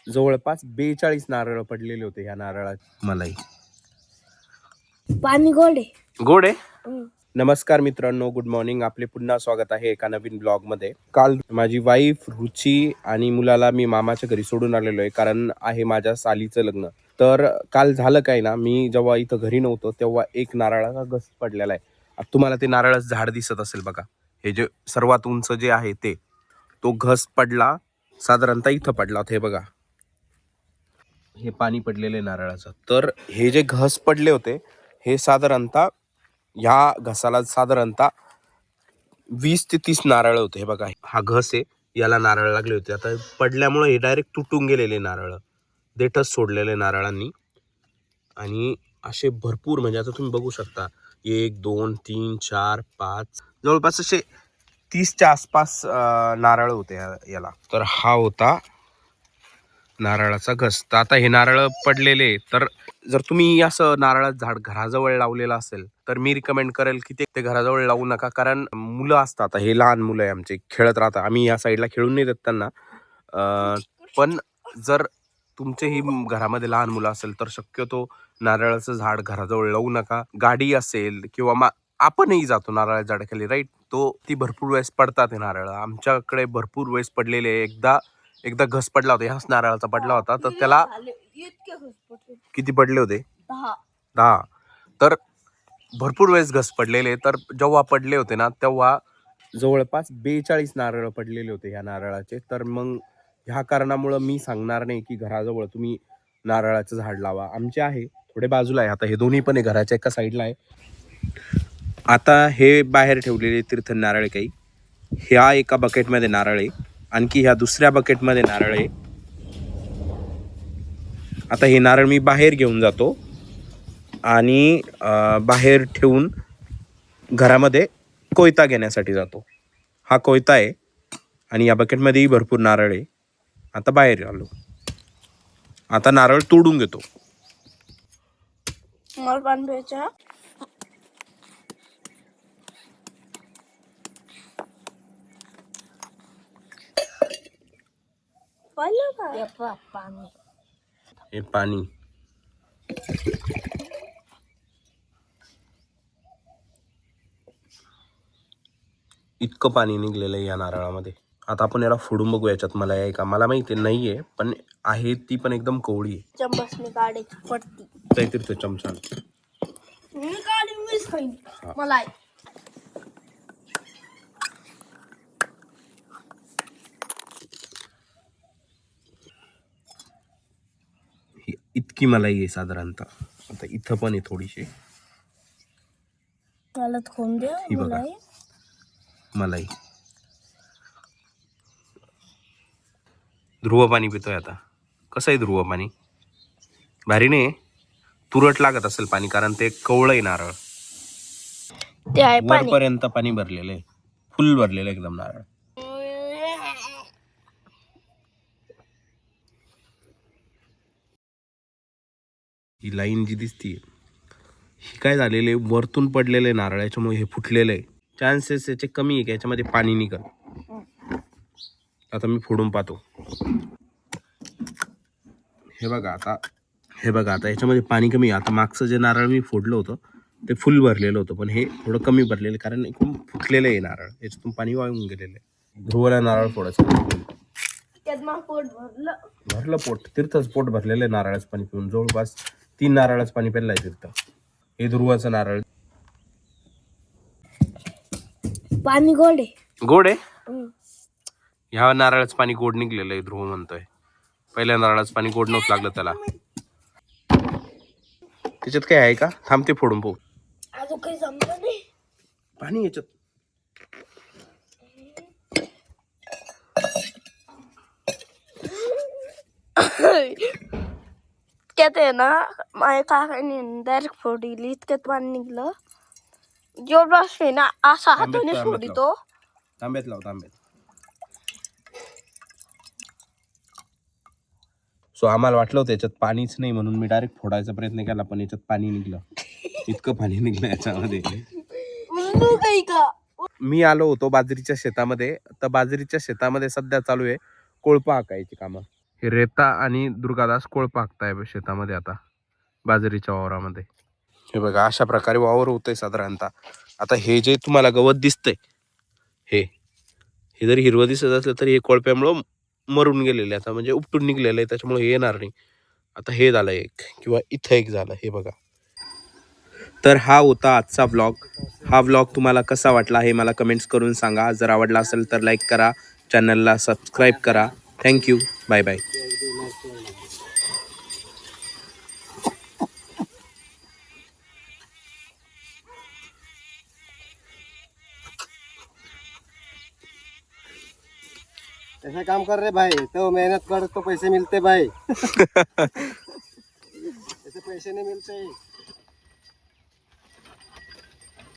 जवळपास 42 नारळ पडलेले होते ह्या नारळात मलाई. पाणी गोड आहे. गोड आहे. नमस्कार मित्रांनो, गुड मॉर्निंग. आपले पुन्हा स्वागत आहे एका नवीन ब्लॉग मध्ये. काल माझी वाईफ रुची आणि मुलाला मी मामाच्या घरी सोडून आलेलो आहे, कारण आहे माझ्या सालीचं लग्न. तर काल झालं काय ना, मी जेव्हा इथं घरी नव्हतो तेव्हा एक नारळाचा घस पडलेला आहे. आता तुम्हाला ते नारळाचं झाड दिसत असेल बघा, हे जे सर्वात उंच जे आहे ते, तो घस पडला साधारणतः इथं पडला होता. हे बघा, हे पाणी पडलेले नारळाचं. तर हे जे घस पडले होते हे साधारणतः ह्या घसाला साधारणतः 20 ते 30 नारळ होते. हे बघा, हा घस आहे, याला नारळ लागले होते. आता पडल्यामुळे हे डायरेक्ट तुटून गेलेले नारळ, देठच सोडलेले नारळांनी. आणि असे भरपूर, म्हणजे आता तुम्ही बघू शकता, 1 2 3 4 5 जवळपास असे 30च्या आसपास नारळ होते याला. तर हा होता नारळाचा घस. तर आता हे नारळ पडलेले, तर जर तुम्ही असं नारळाचं झाड घराजवळ लावलेलं असेल तर मी रिकमेंड करेल की ते घराजवळ लावू नका, कारण मुलं असतात, हे लहान मुलं आहे आमचे, खेळत राहतात. आम्ही या साईडला खेळून नाही देत त्यांना, पण जर तुमचेही घरामध्ये लहान मुलं असेल तर शक्यतो नारळाचं झाड घराजवळ लावू नका. गाडी असेल किंवा आपणही जातो नारळाच्या झाडाखाली, राईट, तो ती भरपूर वेळेस पडतात हे नारळ. आमच्याकडे भरपूर वेळेस पडलेले. एकदा घस पडला होता, ह्याच नारळाचा पडला होता, तर त्याला किती पडले होते? 10. तर भरपूर वेळेस घस पडलेले. तर जेव्हा पडले होते ना, तेव्हा जवळपास 42 नारळ पडलेले होते ह्या नारळाचे. तर मग ह्या कारणामुळं मी सांगणार नाही की घराजवळ तुम्ही नारळाचं झाड लावा. आमचे आहे थोडे बाजूला आहे. आता हे दोन्ही पण आहे, घराच्या एका साईडला आहे. आता हे बाहेर ठेवलेले तीर्थ नारळ काही, ह्या एका बकेटमध्ये नारळ आहे, आणखी ह्या दुसऱ्या बकेटमध्ये नारळ आहे. आता हे नारळ मी बाहेर घेऊन जातो आणि बाहेर ठेवून घरामध्ये कोयता घेण्यासाठी जातो. हा कोयता आहे आणि या बकेटमध्येही भरपूर नारळ आहे. आता बाहेर आलो, आता नारळ तोडून घेतो. हे पाणी, इतकं पाणी निघलेलं आहे या नारळामध्ये. आता आपण याला फोडून बघू. याच्यात मला आहे का, मला माहिती नाहीये, पण आहे ती पण एकदम कवळी आहे. चम्मचने काढायची पडती. काहीतरी तो चमचा मी काढी, मीच खाईन. मला इतकी मलाई आहे साधारणतः. आता इथं पण आहे थोडीशी. मला खाऊन द्या. ही बघा मलाई. ध्रुव पाणी पितोय आता. कसं आहे ध्रुव पाणी? भारी नाही? तुरट लागत असेल पाणी, कारण ते कवळं आहे नारळ. ते आहे पाणी. वरपर्यंत पाणी भरलेलं आहे, फुल भरलेलं एकदम नारळ. ही लाईन जी दिसती ही काय झालेले, वरतून पडलेले नारळ, याच्यामुळे हे फुटलेलं आहे. चान्सेस याचे कमी आहे की याच्यामध्ये पाणी निघल. आता मी फोडून पाहतो. हे बघा आता याच्यामध्ये पाणी कमी आहे. आता मागचं जे नारळ मी फोडलं होतं ते फुल भरलेलं होतं, पण हे थोडं कमी भरलेलं, कारण एकदम फुटलेलं आहे नारळ, याच्यातून पाणी वाहून गेलेलं आहे. ध्रुवला नारळ फोडायचं, पोट भरलं पोट, तीर्थच पोट भरलेलं आहे नारळाचं पाणी पिऊन. जवळपास 3 नारळाचं पाणी प्यायला आहे तीर्थ. हे ध्रुवाचं नारळ. पाणी गोड आहे. गोड आहे. ह्या नारळाचं पाणी गोड निघलेलं आहे, ध्रुव म्हणतोय. पहिल्या नारळाचं पाणी गोड नव्हतं लागलं त्याला. त्याच्यात काय आहे का? थांबते फोडून पाहू. अजून काही जमलं नाही. पाणी याच्यात त्यात आहे ना, माझ्या काकाने डायरेक्ट फोडली, इतक्यात पाणी निघलं. जेवढं आहे ना, असा हाताने फोडितो. तांब्यात लाव, तांब्यात. सो आम्हाला वाटलं होतं याच्यात पाणीच नाही, म्हणून मी डायरेक्ट फोडायचा प्रयत्न केला, पण याच्यात पाणी निघलं. इतकं पाणी निघलं याच्यामध्ये. मी आलो होतो बाजरीच्या शेतामध्ये. तर बाजरीच्या शेतामध्ये सध्या चालू आहे कोळपा हाकायची कामं. हे रेता आणि दुर्गादास कोळ पाकताय शेतामध्ये आता बाजरीच्या वावरामध्ये. हे बघा अशा प्रकारे वावर होतंय साधारणतः. आता हे जे तुम्हाला गवत दिसतंय हे जरी हिरवं दिसत असलं तरी हे कोळप्यामुळं मरून गेलेले आता म्हणजे उपटून निघलेलं आहे, त्याच्यामुळे हे येणार नाही. आता हे झालं एक किंवा इथं एक झालं हे बघा. तर हा होता आजचा ब्लॉग. हा ब्लॉग तुम्हाला कसा वाटला हे मला कमेंट्स करून सांगा. जर आवडला असेल तर लाईक करा, चॅनलला सबस्क्राईब करा. थँक्यू. Bye bye. ऐसा काम कर रहे भाई तो मेहनत कर तो पैसे मिलते भाई ऐसे पैसे नहीं मिलते।